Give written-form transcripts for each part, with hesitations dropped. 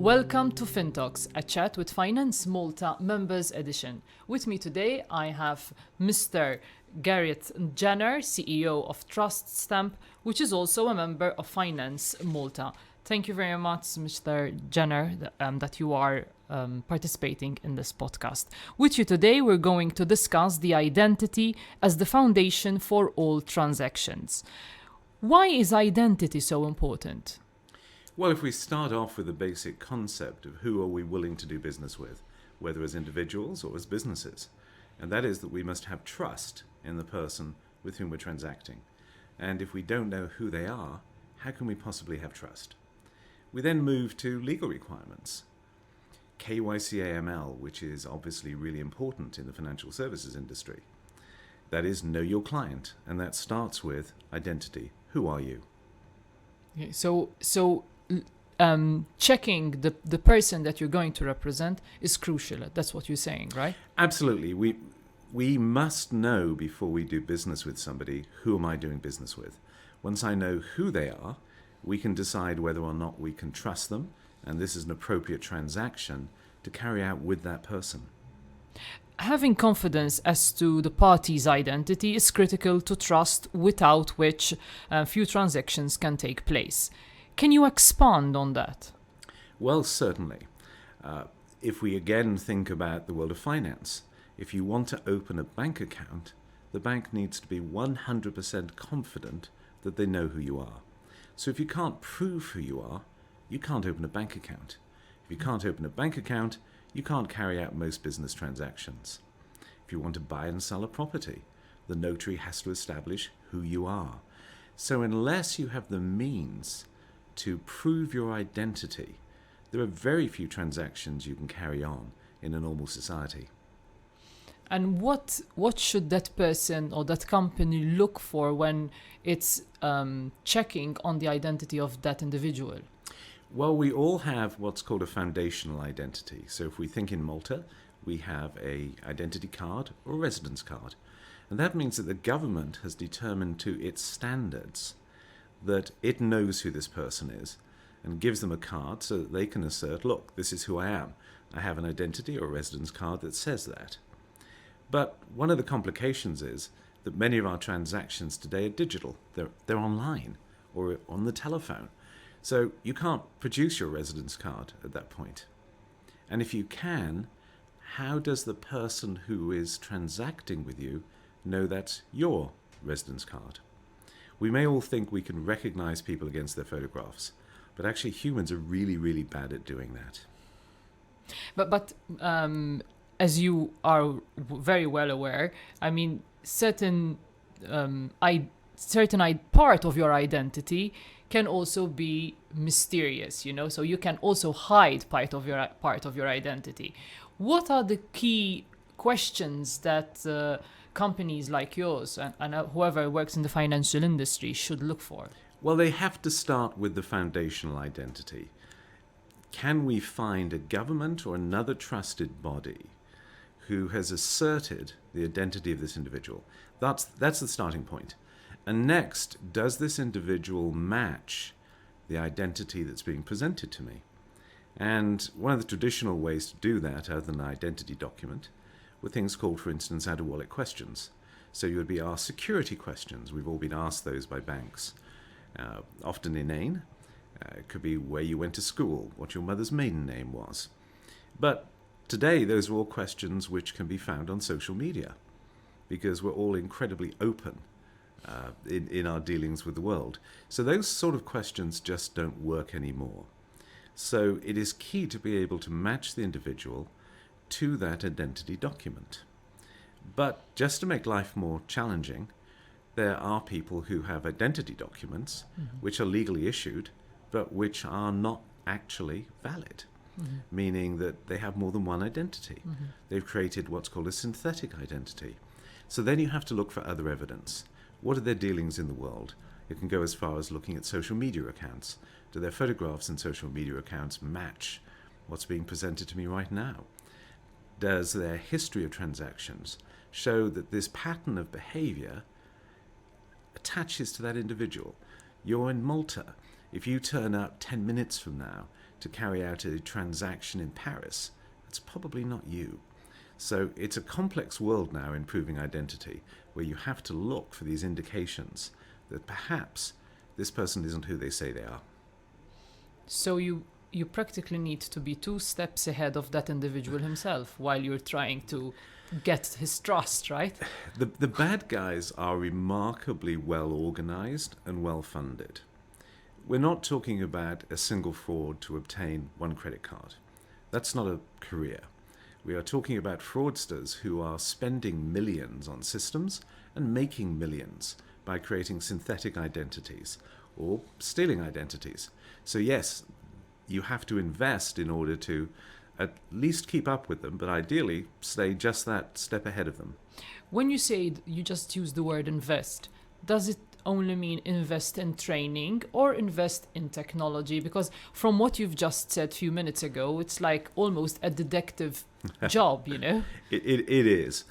Welcome to FinTalks, a chat with FinanceMalta Members Edition. With me today, I have Mr. Gareth Jenner, CEO of Trust Stamp, which is also a member of FinanceMalta. Thank you very much, Mr. Jenner, that you are participating in this podcast. With you today, we're going to discuss the identity as the foundation for all transactions. Why is identity so important? Well, if we start off with the basic concept of who are we willing to do business with, whether as individuals or as businesses, and that is that we must have trust in the person with whom we're transacting. And if we don't know who they are, how can we possibly have trust? We then move to legal requirements. KYC-AML, which is obviously really important in the financial services industry. That is, know your client, and that starts with identity. Who are you? Okay, so checking the person that you're going to represent is crucial. That's what you're saying, right? Absolutely. We must know before we do business with somebody, who am I doing business with? Once I know who they are, we can decide whether or not we can trust them, and this is an appropriate transaction to carry out with that person. Having confidence as to the party's identity is critical to trust, without which few transactions can take place. Can you expand on that? Well, certainly. If we again think about the world of finance, if you want to open a bank account, the bank needs to be 100% confident that they know who you are. So if you can't prove who you are, you can't open a bank account. If you can't open a bank account, you can't carry out most business transactions. If you want to buy and sell a property, the notary has to establish who you are. So unless you have the means to prove your identity, there are very few transactions you can carry on in a normal society. And what should that person or that company look for when it's checking on the identity of that individual? Well, we all have what's called a foundational identity. So if we think in Malta, we have an identity card or a residence card. And that means that the government has determined to its standards that it knows who this person is and gives them a card so that they can assert, look, this is who I am. I have an identity or a residence card that says that. But one of the complications is that many of our transactions today are digital. They're online or on the telephone. So you can't produce your residence card at that point. And if you can, how does the person who is transacting with you know that's your residence card? We may all think we can recognize people against their photographs, but actually humans are really, really bad at doing that. But as you are very well aware, I mean, certain part of your identity can also be mysterious, so you can also hide part of your identity. What are the key questions that companies like yours and whoever works in the financial industry should look for? Well, they have to start with the foundational identity. Can we find a government or another trusted body who has asserted the identity of this individual? That's the starting point. And next, does this individual match the identity that's being presented to me? And one of the traditional ways to do that, other than an identity document, were things called, for instance, out-of-wallet questions. So you would be asked security questions. We've all been asked those by banks, often inane. It could be where you went to school, what your mother's maiden name was. But today, those are all questions which can be found on social media, because we're all incredibly open in our dealings with the world. So those sort of questions just don't work anymore. So it is key to be able to match the individual to that identity document. But just to make life more challenging, there are people who have identity documents which are legally issued, but which are not actually valid, meaning that they have more than one identity. They've created what's called a synthetic identity. So then you have to look for other evidence. What are their dealings in the world? It can go as far as looking at social media accounts. Do their photographs in social media accounts match what's being presented to me right now? Does their history of transactions show that this pattern of behavior attaches to that individual? You're in Malta. If you turn up 10 minutes from now to carry out a transaction in Paris, that's probably not you. So it's a complex world now in proving identity, where you have to look for these indications that perhaps this person isn't who they say they are. So you practically need to be 2 steps ahead of that individual himself while you're trying to get his trust, right? The bad guys are remarkably well organized and well funded. We're not talking about a single fraud to obtain 1 credit card. That's not a career. We are talking about fraudsters who are spending millions on systems and making millions by creating synthetic identities or stealing identities. So yes, you have to invest in order to at least keep up with them, but ideally stay just that step ahead of them. When you say you just use the word invest, does it only mean invest in training or invest in technology? Because from what you've just said a few minutes ago, it's like almost a detective job, you know? It is.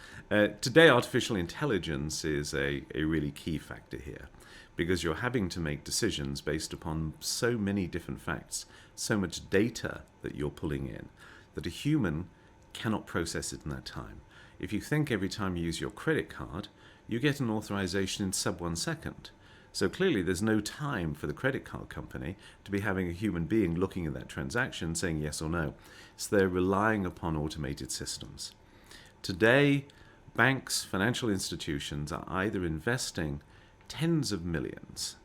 Today, artificial intelligence is a really key factor here, because you're having to make decisions based upon so many different facts, so much data that you're pulling in, that a human cannot process it in that time. If you think every time you use your credit card, you get an authorization in sub 1 second. So clearly there's no time for the credit card company to be having a human being looking at that transaction saying yes or no. So they're relying upon automated systems. Today, banks, financial institutions are either investing tens of millions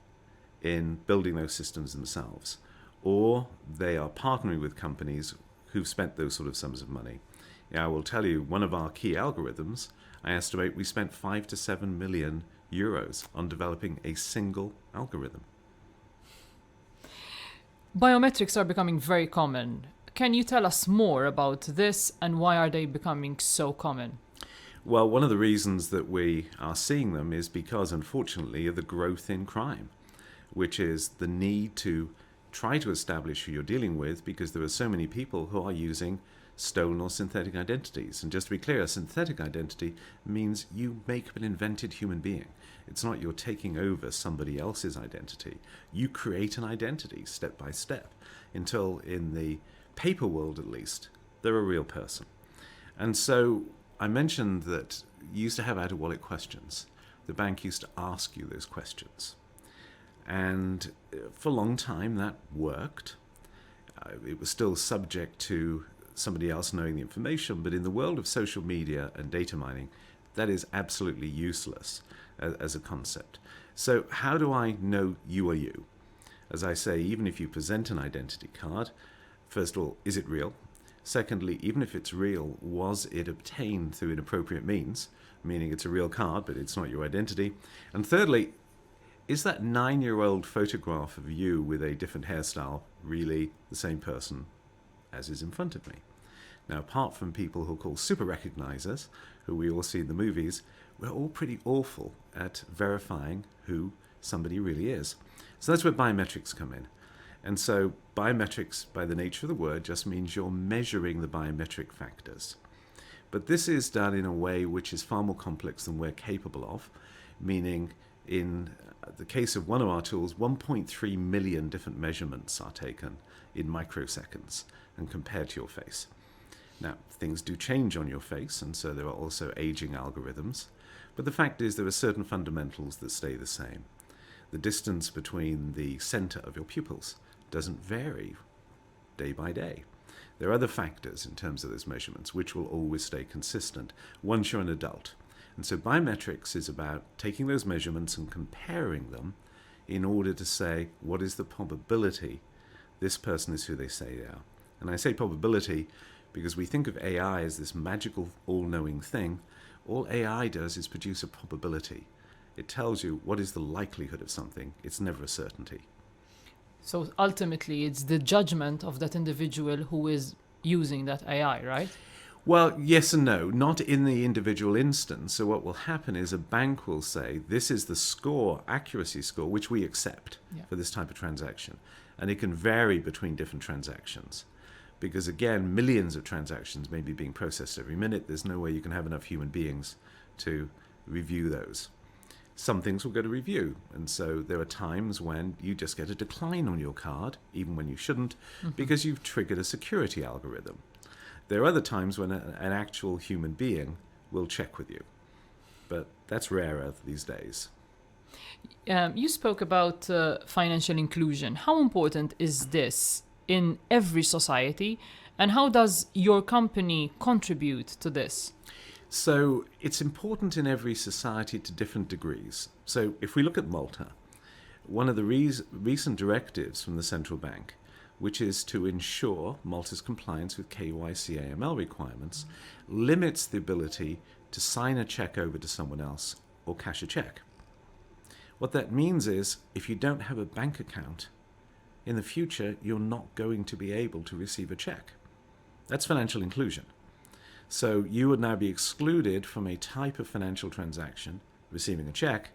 in building those systems themselves, or they are partnering with companies who've spent those sort of sums of money. I will tell you, one of our key algorithms, I estimate we spent 5 to 7 million euros on developing a single algorithm. Biometrics are becoming very common. Can you tell us more about this and why are they becoming so common? Well, one of the reasons that we are seeing them is because, unfortunately, of the growth in crime, which is the need to try to establish who you're dealing with, because there are so many people who are using stolen or synthetic identities. And just to be clear, a synthetic identity means you make up an invented human being. It's not you're taking over somebody else's identity. You create an identity step by step until, in the paper world at least, they're a real person. And so I mentioned that you used to have out-of-wallet questions. The bank used to ask you those questions. And for a long time that worked. It was still subject to somebody else knowing the information, but in the world of social media and data mining, that is absolutely useless as a concept. So how do I know you are you? As I say, even if you present an identity card, first of all, is it real? Secondly, even if it's real, was it obtained through inappropriate means, meaning it's a real card, but it's not your identity? And thirdly, is that 9-year-old photograph of you with a different hairstyle really the same person as is in front of me? Now, apart from people who are called super recognizers, who we all see in the movies, we're all pretty awful at verifying who somebody really is. So that's where biometrics come in. And so biometrics, by the nature of the word, just means you're measuring the biometric factors. But this is done in a way which is far more complex than we're capable of, meaning in the case of one of our tools, 1.3 million different measurements are taken in microseconds and compared to your face. Now, things do change on your face, and so there are also aging algorithms, but the fact is there are certain fundamentals that stay the same. The distance between the center of your pupils doesn't vary day by day. There are other factors in terms of those measurements which will always stay consistent once you're an adult. And so biometrics is about taking those measurements and comparing them in order to say, what is the probability this person is who they say they are? And I say probability because we think of AI as this magical, all-knowing thing. All AI does is produce a probability. It tells you what is the likelihood of something. It's never a certainty. So ultimately, it's the judgment of that individual who is using that AI, right? Well, yes and no, not in the individual instance. So what will happen is a bank will say, this is the score, accuracy score, which we accept for this type of transaction. And it can vary between different transactions. Because again, millions of transactions may be being processed every minute. There's no way you can have enough human beings to review those. Some things will go to review, and so there are times when you just get a decline on your card, even when you shouldn't, because you've triggered a security algorithm. There are other times when an actual human being will check with you, but that's rarer these days. You spoke about financial inclusion. How important is this in every society, and how does your company contribute to this? So it's important in every society to different degrees. So if we look at Malta, one of the recent directives from the central bank, which is to ensure Malta's compliance with KYC AML requirements, limits the ability to sign a check over to someone else or cash a check. What that means is if you don't have a bank account, in the future you're not going to be able to receive a check. That's financial inclusion. So you would now be excluded from a type of financial transaction, receiving a check,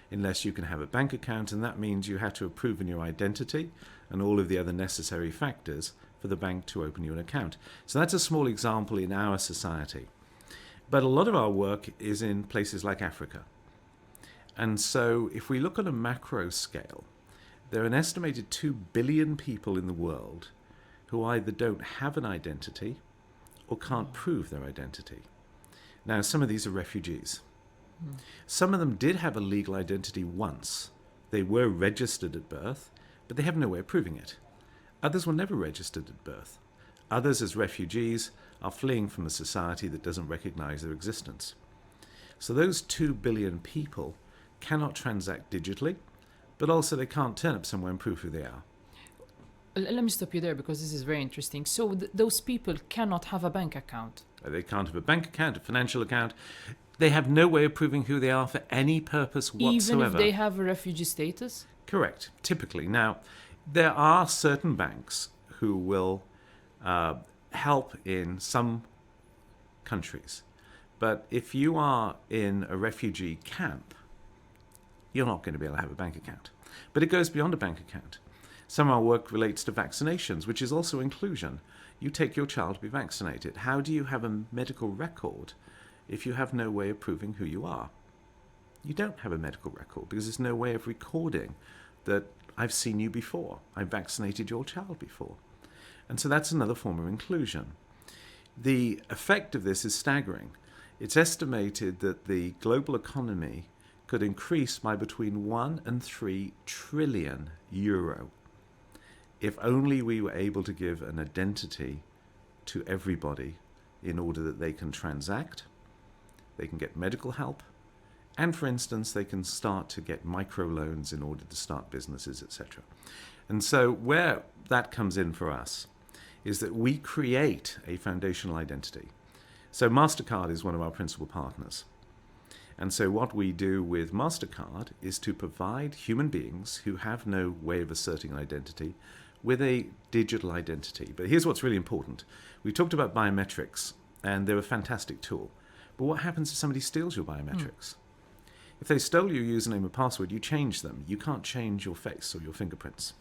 unless you can have a bank account, and that means you have to have proven your identity and all of the other necessary factors for the bank to open you an account. So that's a small example in our society. But a lot of our work is in places like Africa. And so if we look on a macro scale, there are an estimated 2 billion people in the world who either don't have an identity or can't prove their identity. Now, some of these are refugees. Some of them did have a legal identity once. They were registered at birth, but they have no way of proving it. Others were never registered at birth. Others, as refugees, are fleeing from a society that doesn't recognize their existence. So those 2 billion people cannot transact digitally, but also they can't turn up somewhere and prove who they are. Let me stop you there because this is very interesting. So those people cannot have a bank account. They can't have a bank account, a financial account. They have no way of proving who they are for any purpose whatsoever. Even if they have a refugee status? Correct, typically. Now, there are certain banks who will help in some countries. But if you are in a refugee camp, you're not going to be able to have a bank account. But it goes beyond a bank account. Some of our work relates to vaccinations, which is also inclusion. You take your child to be vaccinated. How do you have a medical record if you have no way of proving who you are? You don't have a medical record because there's no way of recording that I've seen you before. I vaccinated your child before. And so that's another form of inclusion. The effect of this is staggering. It's estimated that the global economy could increase by between 1 and 3 trillion euro if only we were able to give an identity to everybody in order that they can transact, they can get medical help, and for instance, they can start to get microloans in order to start businesses, etc. And so where that comes in for us is that we create a foundational identity. So MasterCard is one of our principal partners. And so what we do with MasterCard is to provide human beings who have no way of asserting identity with a digital identity. But here's what's really important. We talked about biometrics, and they're a fantastic tool. But what happens if somebody steals your biometrics? If they stole your username and password, you change them. You can't change your face or your fingerprints.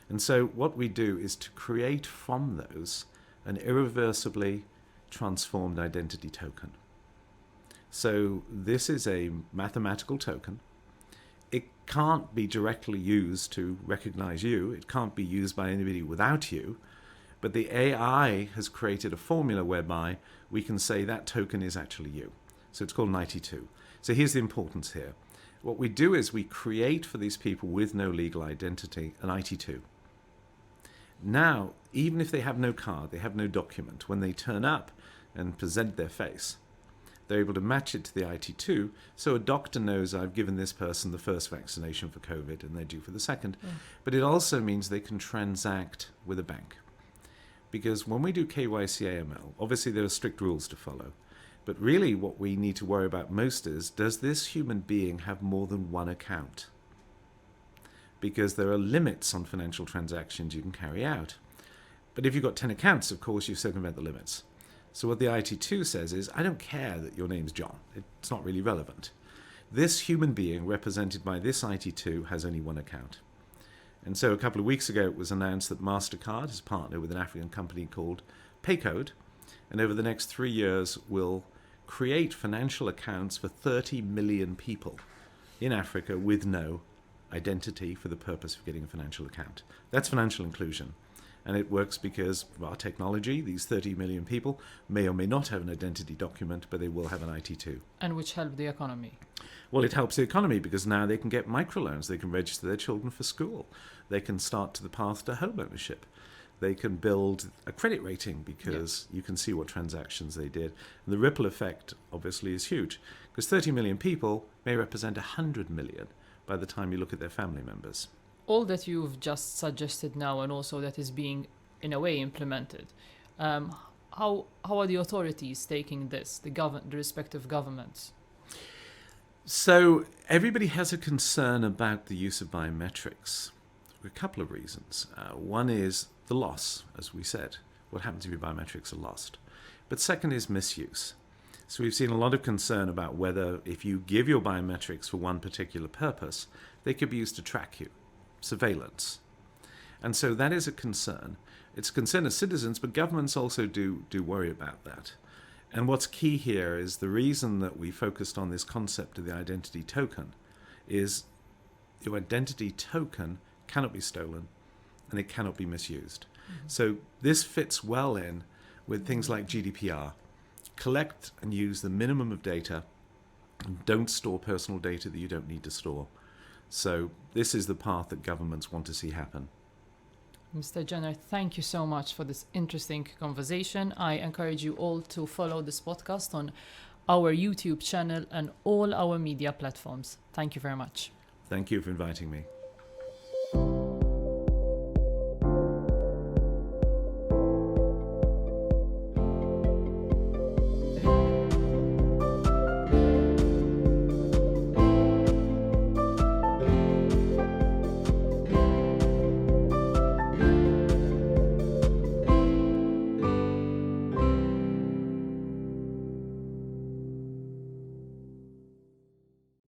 And so what we do is to create from those an irreversibly transformed identity token. So this is a mathematical token. It can't be directly used to recognize you. It can't be used by anybody without you. But the AI has created a formula whereby we can say that token is actually you. So it's called an IT2. So here's the importance here. What we do is we create for these people with no legal identity an IT2. Now, even if they have no card, they have no document, when they turn up and present their face, they're able to match it to the IT2, so a doctor knows I've given this person the first vaccination for COVID and they're due for the second. But it also means they can transact with a bank. Because when we do KYC AML, obviously there are strict rules to follow. But really what we need to worry about most is, does this human being have more than one account? Because there are limits on financial transactions you can carry out. But if you've got 10 accounts, of course, you circumvent the limits. So what the IT2 says is, I don't care that your name's John. It's not really relevant. This human being represented by this IT2 has only one account. And so a couple of weeks ago, it was announced that MasterCard has partnered with an African company called Paycode, and over the next 3 years will create financial accounts for 30 million people in Africa with no identity for the purpose of getting a financial account. That's financial inclusion. And it works because of our technology. These 30 million people may or may not have an identity document, but they will have an IT2. And which help the economy. Well, it helps the economy because now they can get microloans. They can register their children for school. They can start to the path to home ownership. They can build a credit rating because you can see what transactions they did. And the ripple effect, obviously, is huge because 30 million people may represent 100 million by the time you look at their family members. All that you've just suggested now and also that is being, in a way, implemented, how are the authorities taking this, the respective governments? So everybody has a concern about the use of biometrics for a couple of reasons. One is the loss, as we said. What happens if your biometrics are lost? But second is misuse. So we've seen a lot of concern about whether if you give your biometrics for one particular purpose, they could be used to track you. Surveillance. And so that is a concern. It's a concern of citizens, but governments also do worry about that. And what's key here is the reason that we focused on this concept of the identity token is your identity token cannot be stolen and it cannot be misused. Mm-hmm. So this fits well in with things like GDPR. Collect and use the minimum of data and don't store personal data that you don't need to store. So this is the path that governments want to see happen. Mr. Jenner, thank you so much for this interesting conversation. I encourage you all to follow this podcast on our YouTube channel and all our media platforms. Thank you very much. Thank you for inviting me.